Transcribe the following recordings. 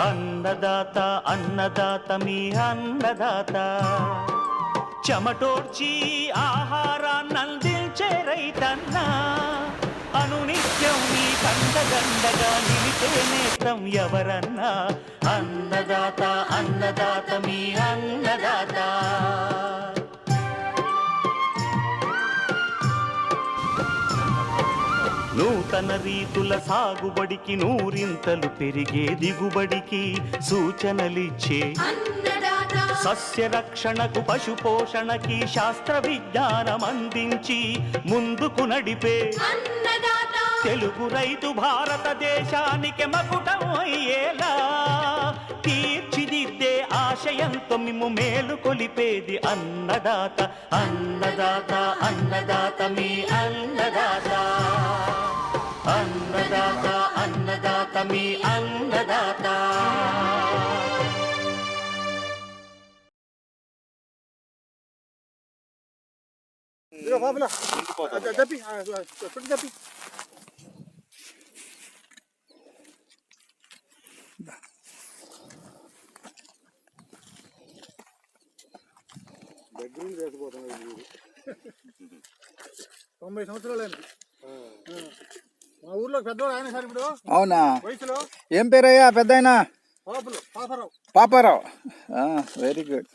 అన్నదాత అన్నదాత మీ అన్నదాత చెమటోడ్చి ఆహారాన్నందించే రైతన్నా అనునిత్యం నీ కండగండగా నిలిపే నేత్రం ఎవరన్నా అన్నదాత అన్నదాత మీ అన్నదాత నూతన రీతుల సాగుబడికి నూరింతలు పెరిగే దిగుబడికి సూచనలిచ్చే సస్య రక్షణకు పశు పోషణకి శాస్త్ర విజ్ఞానం అందించి ముందుకు నడిపే తెలుగు రైతు భారతదేశానికి మకుటం అయ్యేలా తీర్చిదిద్దే ఆశయంతో మిమ్ము మేలు కొలిపేది అన్నదాత అన్నదాత అన్నదాత మీ అన్నదాత అన్నదాత అన్నదాత మీ అన్నదాత దగ్గర చేసిపోతున్నాడు 90 సంవత్సరాలు మా ఊర్లో పెద్దవాడు ఆయన సార్ ఇప్పుడు. అవునా? వయసులో ఏం పేరయ్యా పెద్ద ఆయన? పాపారావు. Very good.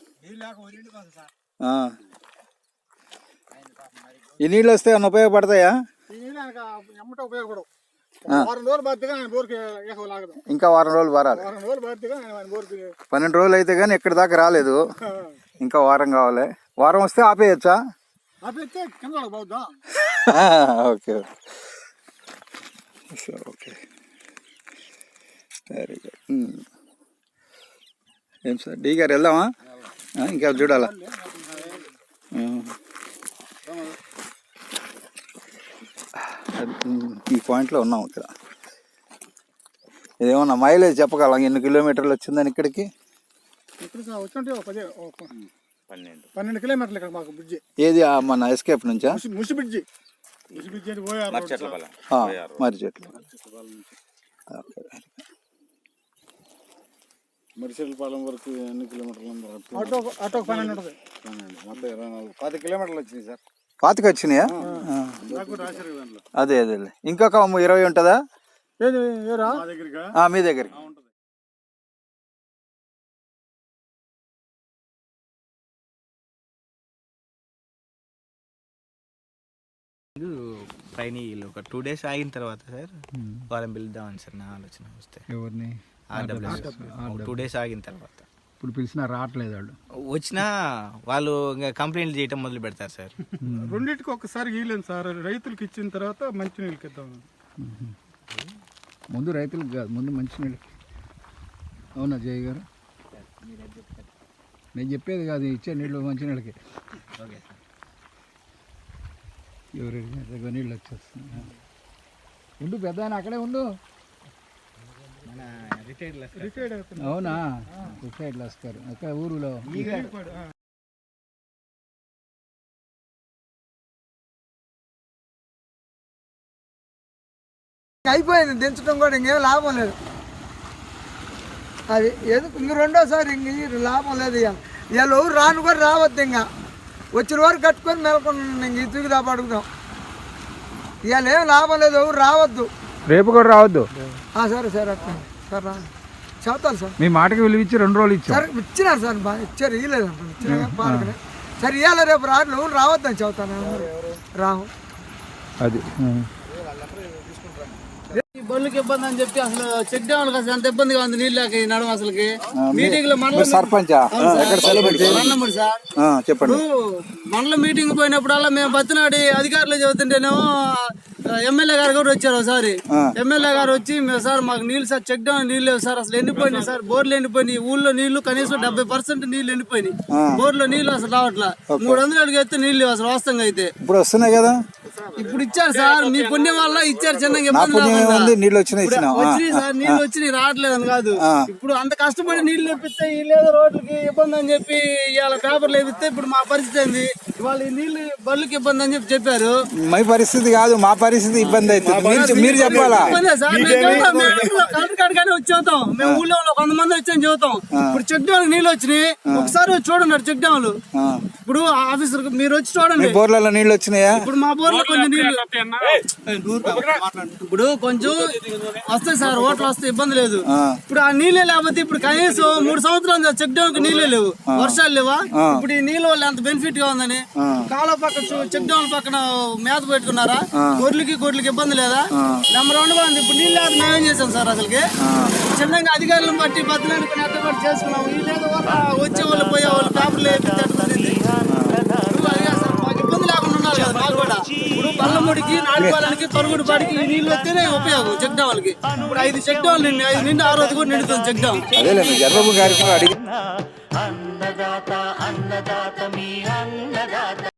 ఈ నీళ్ళు వస్తే ఏమన్నా ఉపయోగపడతాయా? ఈ నీళ్ళు ఆయనకు ఎమ్మట ఉపయోగపడవు. వారం రోజులు బాధ్యతగా ఆయన బోర్కి లాగదు. ఇంకా వారం రోజులు బారాలి. 12 రోజులు అయితే కానీ ఎక్కడి దాకా రాలేదు. ఇంకా వారం కావాలి. వారం వస్తే ఆపేయచ్చా? ఆపేస్తే కింద బాగుద్దా? Okay okay very good. ఏం సార్ డి గారు వెళ్దామా? ఇంకా చూడాలా? ఈ పాయింట్లో ఉన్నాం ఇక్కడ. ఇదేమన్నా మైలేజ్ చెప్పగలం ఎన్ని కిలోమీటర్లు వచ్చిందని ఇక్కడికి? 12 కిలోమీటర్లు ఇక్కడ మాకు బ్రిడ్జి. ఏది మన ఎస్కేప్ నుంచా? ముసి బ్రిడ్జి. మరి చెట్లు మరిచెట్లపాలెం వరకు ఎన్ని కిలోమీటర్లు? ఆటో 12 ఉంటుంది. మొత్తం 24 కిలోమీటర్లు వచ్చినాయి సార్. 25 వచ్చినాయా? అదే ఇంకొక 20 ఉంటుందా మీ దగ్గరికి? పైన ఒక 2 days ఆగిన తర్వాత సార్ వాళ్ళని పిలుద్దామని సార్ నా ఆలోచన వస్తే. ఎవరిని? 2 days ఆగిన తర్వాత. ఇప్పుడు పిలిచినా రావట్లేదు వాళ్ళు. వచ్చినా వాళ్ళు ఇంకా కంప్లైంట్లు చేయటం మొదలు పెడతారు సార్. రెండింటికి ఒకసారి గీయలేను సార్. రైతులకు ఇచ్చిన తర్వాత మంచినీళ్ళకి ఇద్దాం. ముందు రైతులకు కాదు, ముందు మంచినీళ్ళకి. అవునా జయ్ గారు? నేను చెప్పేది కాదు, ఇచ్చే నీళ్ళు మంచినీళ్ళకి. Okay sir. ఎవరు నీళ్ళు వచ్చేస్తున్నాయి. ఉండు పెద్ద ఆయన అక్కడే ఉండు. అవునా? రిటైర్డ్ లస్కర్ అక్కడ ఊరులో. అయిపోయింది దించడం కూడా, ఇంకేం లాభం లేదు. అది ఎందుకు ఇంక రెండోసారి ఇంక లాభం లేదు. ఇవాళ ఎవరు రాను కూడా రావద్దు. ఇంకా వచ్చిన వరకు కట్టుకొని మెలకుండా ఇంక ఇతుకు దాప అడుగుదాం. ఇవాళ ఏం లాభం లేదు, ఎవరు రావద్దు. రేపు కూడా రావద్దు. సరే సార్ అట్లా సార్ చదువుతాను సార్. మీ మాటకి విలువ ఇచ్చి 2 రోజులు ఇచ్చారు. సరే ఇచ్చినారు సార్, బాగా ఇచ్చారు. ఇవ్వలేదు పాలకనే. సరే ఇవాళ రేపు రాట్లు ఎవరు రావద్దని చదువుతాను. రాము అది బండ్లకి ఇబ్బంది అని చెప్పి అసలు చెక్ డ్యామ్ అసలు ఎంత ఇబ్బందిగా ఉంది నీళ్ళు లేక నడవ. అసలుకి మీటింగ్ లో సర్పంచ్ సార్ చెప్పండి. మండల మీటింగ్ పోయినప్పుడల్లా మేము బతినాడి అధికారులు చెబుతుంటేనేమో ఎమ్మెల్యే గారు కూడా వచ్చారు ఒకసారి. ఎమ్మెల్యే గారు వచ్చి సార్ మాకు నీళ్ళు సార్ చెక్ డ్యామ్ నీళ్ళు లేవు సార్, అసలు ఎండిపోయినాయి సార్, బోర్లు ఎండిపోయినాయి, ఊళ్ళో నీళ్లు కనీసం 70% నీళ్లు ఎండిపోయినాయి, బోర్లో నీళ్లు అసలు రావట్లా. 300 అడిగి అయితే నీళ్ళు లేవు అసలు వాస్తవంగా అయితే. ఇప్పుడు వస్తున్నాయి కదా, ఇప్పుడు ఇచ్చారు సార్, మీ పుణ్యం వల్ల ఇచ్చారు. చిన్నగా ఇబ్బంది నీళ్ళు వచ్చినాయి సార్, నీళ్ళు వచ్చినాయి రావట్లేదని కాదు. ఇప్పుడు అంత కష్టపడి నీళ్లు తెప్పిస్తే ఈ లేదా రోడ్లకి ఇబ్బంది అని చెప్పి ఇవాళ పేపర్లు వేపిస్తే ఇప్పుడు మా పరిస్థితి ఏంది? ఇవాళ ఈ నీళ్ళు బళ్ళకి ఇబ్బంది అని చెప్పారు. మీ పరిస్థితి కాదు, మా పరిస్థితి ఇబ్బంది అవుతుంది. మీరు చెప్పాలా? ఇబ్బందే సార్, మేము చెబుతాం, మేము కలెక్టర్ కాడికనే వచ్చి చెబుతాం. మేము ఊళ్ళో 100 మంది వచ్చాయని చెబుతాం. ఇప్పుడు చెక్ డ్యామ్ నీళ్ళు వచ్చినాయి, ఒకసారి వచ్చి చూడండి చెక్ డ్యామ్లు. ఇప్పుడు ఆఫీసర్ మీరు వచ్చి చూడండి. బోర్లలో నీళ్ళు వచ్చినాయా? ఇప్పుడు మా బోర్లో కొన్ని నీళ్ళు ఇప్పుడు కొంచెం వస్తాయి సార్, ఓట్లు వస్తే ఇబ్బంది లేదు. ఇప్పుడు ఆ నీళ్ళే లేకపోతే ఇప్పుడు కనీసం 3 సంవత్సరాలు చెక్ డ్యామ్ కి నీళ్ళే లేవు, వర్షాలు లేవా. ఇప్పుడు ఈ నీళ్ళ వల్ల ఎంత బెనిఫిట్ గా ఉందని కాలువ పక్కన చెక్ డ్యామ్ పక్కన మేత పెట్టుకున్నారా, గొర్రెలకి ఇబ్బంది లేదా? నెంబర్ 1 గా ఉంది. ఇప్పుడు నీళ్ళు లేదు, మేమేం చేసాం సార్? అసలుకి చిన్నగా అధికారులను బట్టి బద్దలనుకుని అట్ట చేసుకున్నాం. ఈ లేదు వచ్చే వాళ్ళు పోయే వాళ్ళు పేపర్లు వేపించి మాకు ఇబ్బంది లేకుండా ఉండాలి కదా మాకు కూడా. ఇప్పుడు బల్లముడికి, నాలుగోళ్ళకి, పరుగుడు పాడికి ఈ నీళ్ళు వస్తేనే ఉపయోగం చెక్ డ్యామ్లకి. ఇప్పుడు 5 చెక్ డ్యామ్లు నిండి 6 రోజు కూడా నిండుతుంది చెక్ డ్యామ్. అదే చంద్రబాబు గారికి అడిగి అన్నదాత అన్నదాత మీ అన్న